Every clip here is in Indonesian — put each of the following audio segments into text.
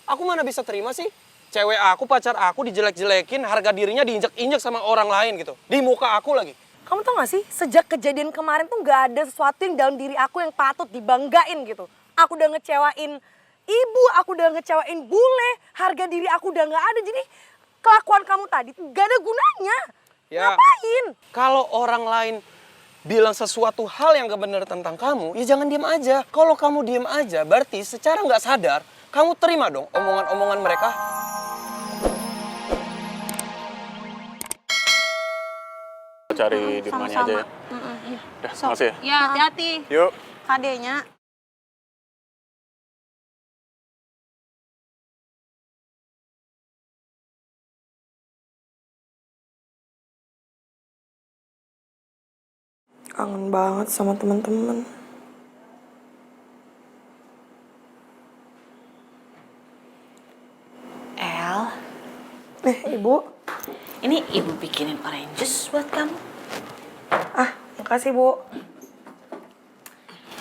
Aku mana bisa terima sih? Cewek aku, pacar aku dijelek-jelekin, harga dirinya diinjek-injek sama orang lain gitu. Di muka aku lagi. Kamu tau gak sih, sejak kejadian kemarin tuh gak ada sesuatu yang dalam diri aku yang patut dibanggain gitu. Aku udah ngecewain ibu, aku udah ngecewain bule, harga diri aku udah gak ada. Jadi kelakuan kamu tadi tuh gak ada gunanya. Ya, Ngapain? kalau orang lain bilang sesuatu hal yang gak benar tentang kamu, ya jangan diem aja. Kalau kamu diem aja, berarti secara nggak sadar, kamu terima dong omongan-omongan mereka. Cari di rumahnya aja ya. Iya. Udah, makasih ya. Ya, hati-hati. Yuk. Kadenya. Kangen banget sama teman-teman. El, Ibu. ini ibu bikinin orange juice buat kamu. Ah, makasih Bu.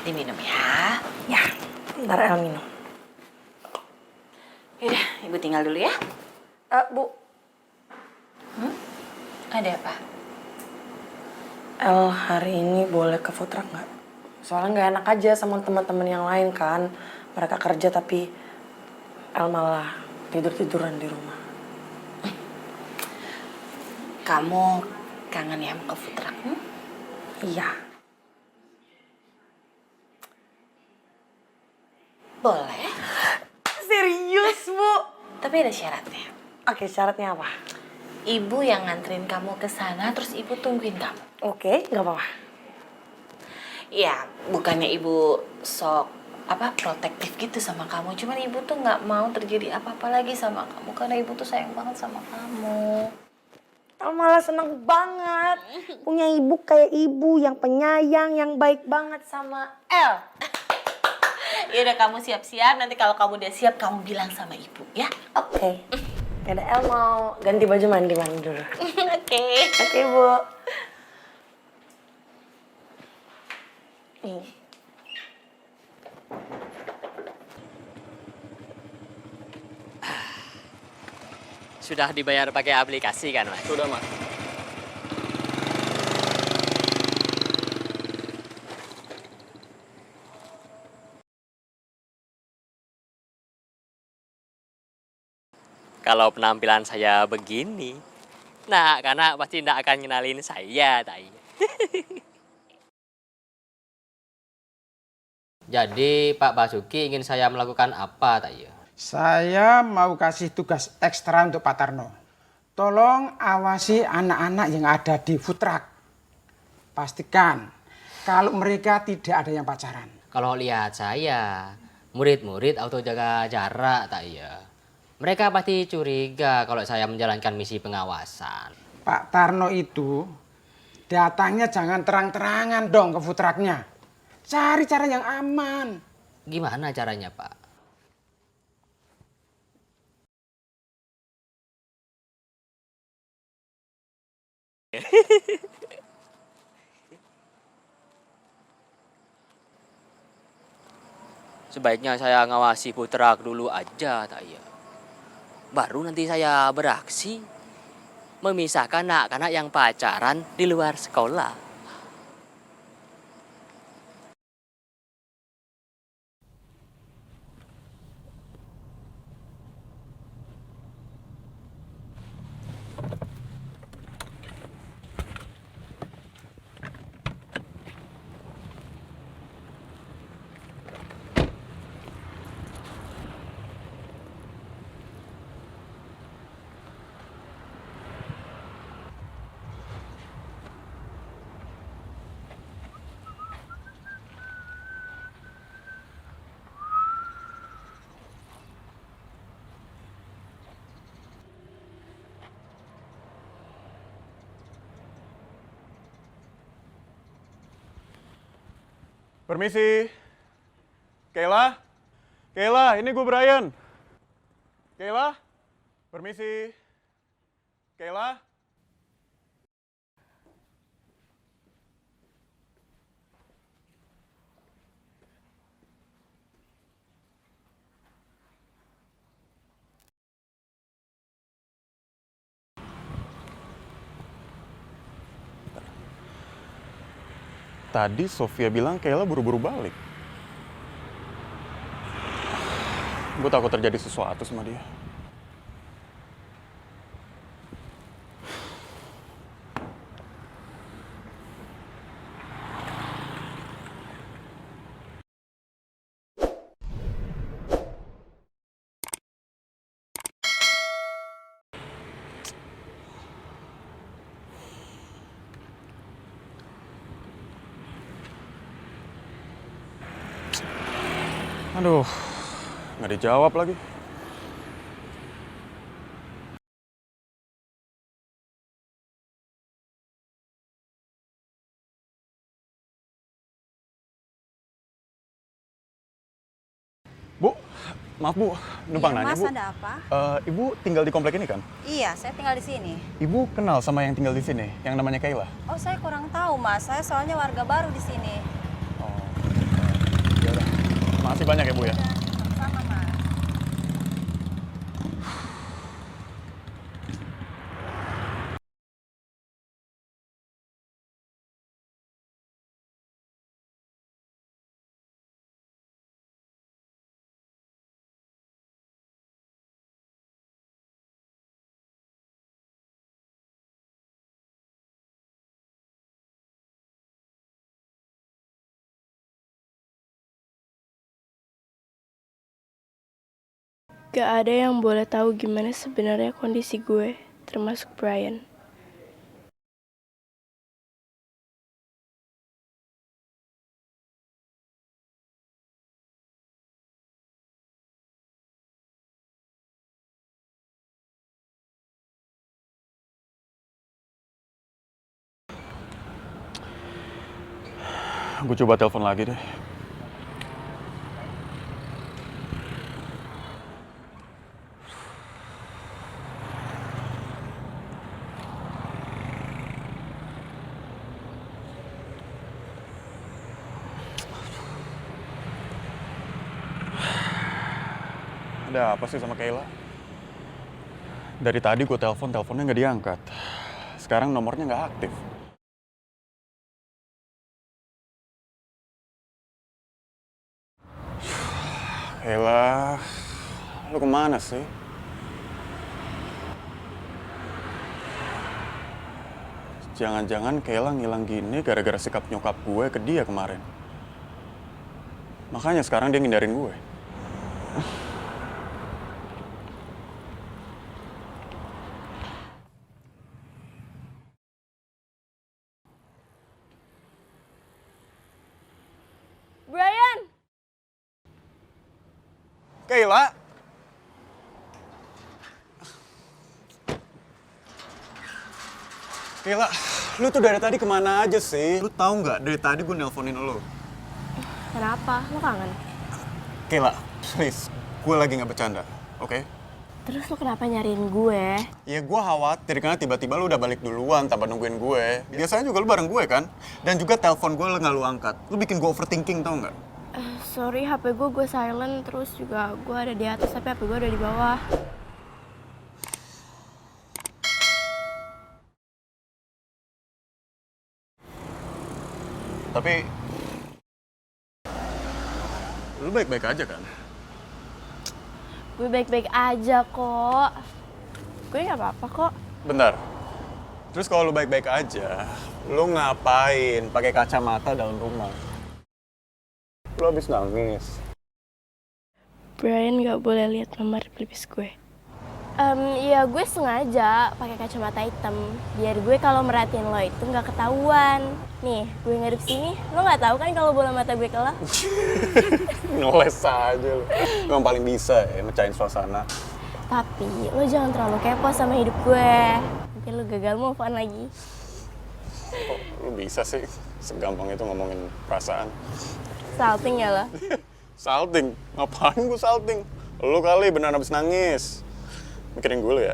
Diminum ya. Ya, ntar El minum. Yaudah, ibu tinggal dulu ya. Bu, Ada apa? El hari ini boleh ke food truck nggak? Soalnya nggak enak aja sama teman-teman yang lain kan. Mereka kerja tapi El malah tidur-tiduran di rumah. Kamu kangen ya ke food truck? Iya. Boleh. Serius, Bu? Tapi ada syaratnya. Oke, syaratnya apa? Ibu yang nganterin kamu ke sana, terus ibu tungguin kamu. Oke, nggak apa-apa. Ya, bukannya ibu sok protektif gitu sama kamu. Cuman ibu tuh nggak mau terjadi apa-apa lagi sama kamu karena ibu tuh sayang banget sama kamu. El malah seneng banget punya ibu kayak ibu yang penyayang, yang baik banget sama El. Ya udah kamu siap-siap. Nanti kalau kamu udah siap, kamu bilang sama ibu ya. Oke. Yaudah, El mau ganti baju mandi dulu. Oke. Oke, Bu. Nih. Sudah dibayar pakai aplikasi kan, Mas? Sudah, Mas. Kalau penampilan saya begini, nah karena pasti tidak akan kenalin saya, tai. Jadi Pak Basuki ingin saya melakukan apa, tai? Saya mau kasih tugas ekstra untuk Pak Tarno. Tolong awasi anak-anak yang ada di food truck. Pastikan kalau mereka tidak ada yang pacaran. Kalau lihat saya, murid-murid auto jaga jarak, tai ya. Mereka pasti curiga kalau saya menjalankan misi pengawasan. Pak Tarno itu datangnya jangan terang-terangan dong ke food trucknya. Cari cara yang aman. Gimana caranya, Pak? Sebaiknya saya ngawasi food truck dulu aja, tak ya. Baru nanti saya beraksi memisahkan anak-anak yang pacaran di luar sekolah. Permisi. Kayla? Kayla, ini gue Brian. Kayla? Permisi. Kayla? tadi Sofia bilang Kayla buru-buru balik. Gue takut terjadi sesuatu sama dia. Aduh, nggak dijawab lagi. Bu, maaf Bu, numpang Iya, nanya Mas, Bu. ada apa? Ibu tinggal di komplek ini kan? Iya, saya tinggal di sini. Ibu kenal sama yang tinggal di sini, yang namanya Kayla? Oh, saya kurang tahu, Mas. Saya soalnya warga baru di sini. Oh, ya udah. Makasih banyak ya Bu ya. Sama, Mas. Gak ada yang boleh tahu gimana sebenarnya kondisi gue, termasuk Brian. Gue coba telepon lagi deh. Ada apa sih sama Kayla? Dari tadi gue telepon, teleponnya nggak diangkat. Sekarang nomornya nggak aktif. Kayla, lu kemana sih? Jangan-jangan Kayla ngilang gini gara-gara sikap nyokap gue ke dia kemarin. Makanya sekarang dia ngindarin gue. Brian! Kayla! Kayla, lu tuh dari tadi kemana aja sih? Lu tahu nggak, dari tadi gue nelponin lu. Kenapa? Lo kangen? Kayla, please, gue lagi nggak bercanda, oke? Terus lo kenapa nyariin gue? Ya gue khawatir karena tiba-tiba lu udah balik duluan tanpa nungguin gue. Biasanya juga lu bareng gue kan? Dan juga telepon gue nggak lu angkat. Lu bikin gue overthinking tau nggak? Sorry, HP gue silent, terus juga gue ada di atas, tapi HP gue ada di bawah. Tapi lu baik-baik aja kan? Gue baik-baik aja kok. Gue gak apa-apa kok. Bentar. Terus kalau lu baik-baik aja, lu ngapain pakai kacamata dalam rumah? Lu habis nangis. Brian gak boleh lihat memar pelipis gue. Ya gue sengaja pakai kacamata hitam biar gue kalau merhatiin lo itu nggak ketahuan. Nih, gue ngadep sini, lo nggak tahu kan kalau bola mata gue kelap? Ngeles aja lu. Lu yang paling bisa ya mecahin suasana. Tapi lo jangan terlalu kepo sama hidup gue. Nanti lo gagal move on lagi. Kok lu bisa sih segampang itu ngomongin perasaan? Salting ya lo? Salting? Ngapain gue salting? Lu kali beneran habis nangis. Mikirin gue lu ya?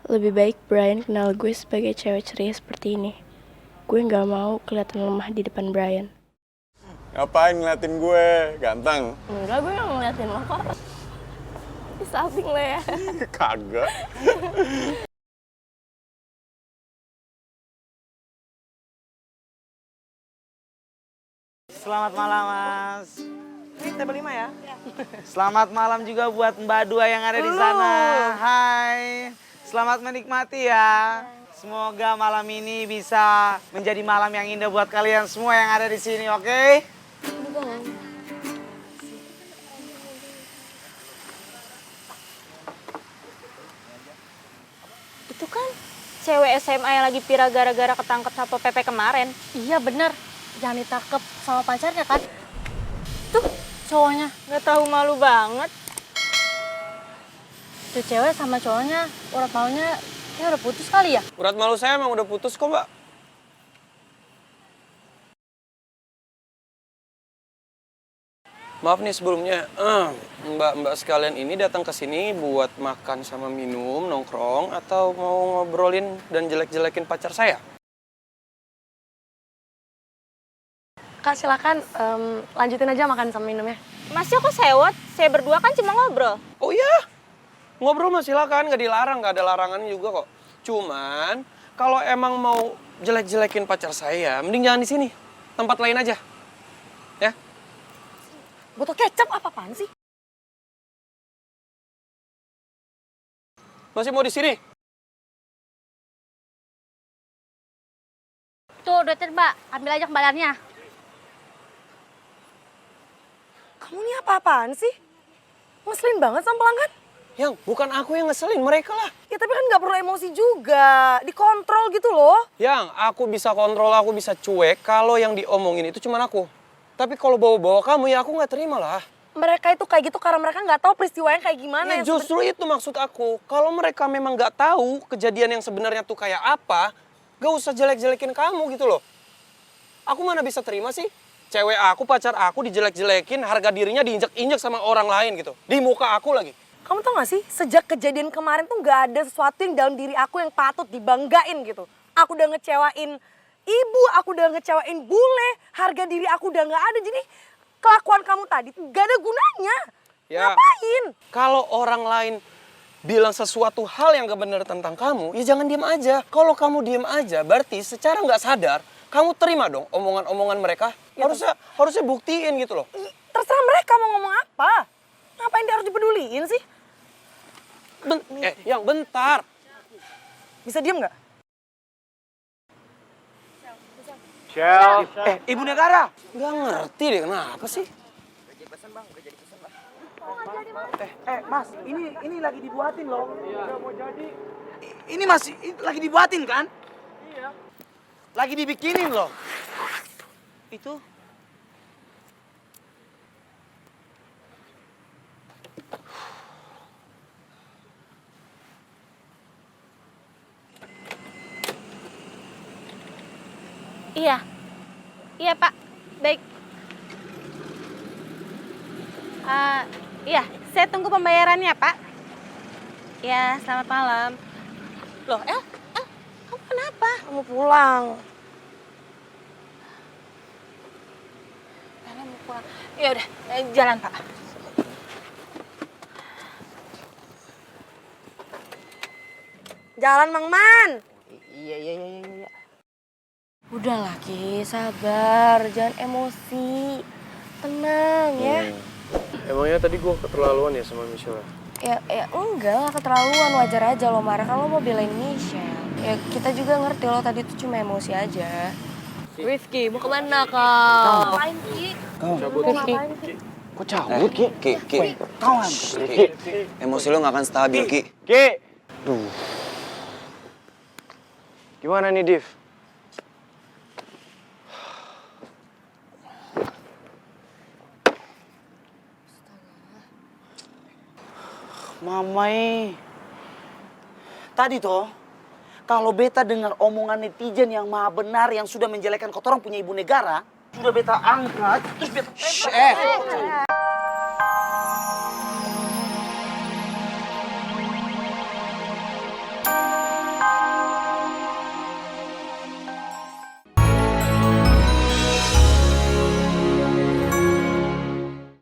Lebih baik Brian kenal gue sebagai cewek ceria seperti ini. Gue nggak mau kelihatan lemah di depan Brian. Ngapain ngeliatin gue? Ganteng? Enggak, gue nggak ngeliatin lo kok. Salting lo ya. Kagak. Selamat malam, Mas. Ini table 5 ya? Selamat malam juga buat Mbak Dua yang ada di sana. Hai. Selamat menikmati ya. Semoga malam ini bisa menjadi malam yang indah buat kalian semua yang ada di sini, oke? Itu kan cewek SMA yang lagi pira gara-gara ketangkep Satpol PP kemarin. Iya bener, jangan ditangkep sama pacarnya kan. Tuh cowoknya. Nggak tahu malu banget. Tuh cewek sama cowoknya urat maunya kayak udah putus kali ya? Urat malu saya emang udah putus kok, Mbak. Maaf nih sebelumnya, mbak-mbak sekalian ini datang ke sini buat makan sama minum, nongkrong, atau mau ngobrolin dan jelek-jelekin pacar saya? Kak silakan lanjutin aja makan sama minumnya. Masnya kok sewot? Saya berdua kan cuma ngobrol. Oh iya, ngobrol mah silakan, nggak dilarang, nggak ada larangannya juga kok. Cuman kalau emang mau jelek-jelekin pacar saya, mending jangan di sini, tempat lain aja, ya. Botol kecap apa-apaan sih? Masih mau di sini? Tuh duitnya Mbak, ambil aja kembaliannya. Kamu nih apa-apaan sih? Ngeselin banget sama pelanggan. Yang bukan aku yang ngeselin, mereka lah. Ya tapi kan nggak perlu emosi juga, dikontrol gitu loh. Yang aku bisa kontrol, aku bisa cuek kalau yang diomongin itu cuma aku. Tapi kalau bawa-bawa kamu ya aku nggak terima lah. Mereka itu kayak gitu karena mereka nggak tahu peristiwanya kayak gimana. Ya justru itu maksud aku. Kalau mereka memang nggak tahu kejadian yang sebenarnya tuh kayak apa, gak usah jelek-jelekin kamu gitu loh. Aku mana bisa terima sih? Cewek aku, pacar aku dijelek-jelekin, harga dirinya diinjek-injek sama orang lain gitu. Di muka aku lagi. Kamu tau gak sih, sejak kejadian kemarin tuh gak ada sesuatu yang dalam diri aku yang patut dibanggain gitu. Aku udah ngecewain ibu, aku udah ngecewain bule, harga diri aku udah gak ada. Jadi kelakuan kamu tadi tuh gak ada gunanya. Ya, ngapain? Kalau orang lain bilang sesuatu hal yang gak benar tentang kamu, ya jangan diem aja. Kalau kamu diem aja, berarti secara gak sadar, kamu terima dong omongan-omongan mereka. Ya, harusnya buktiin gitu loh. Terserah mereka mau ngomong apa. Ngapain dia harus dipeduliin sih? Yang bentar. Bisa diem gak? Shell. Ibu negara. Gak ngerti deh kenapa sih. Mas, ini lagi dibuatin loh. Iya. Mau jadi. Ini masih lagi dibuatin kan? Iya. Lagi dibikinin loh. Itu. Iya. Iya, Pak. Baik. Iya, saya tunggu pembayarannya, Pak. Ya, selamat malam. Loh, El, kamu kenapa? Kamu pulang. El mau pulang. Ya udah, jalan, Pak. Jalan Mang Man. Iya. Udahlah Ki, sabar, jangan emosi. Tenang ya. Emangnya tadi gue keterlaluan ya sama Michelle? Ya enggak lah, keterlaluan, wajar aja lo marah kalau mau belain Michelle. Ya kita juga ngerti lo tadi tuh cuma emosi aja. Rifki, mau kemana kau? Ngapain, Ki? Kok cabut, Ki? Ki. Kawan. Ki. Emosi lo gak akan stabil, Ki. Ki! Duh. Gimana nih, Div? Mamai. Tadi toh, kalau beta dengar omongan netizen yang maha benar yang sudah menjelekkan kotoran punya ibu negara, sudah beta angkat, terus beta...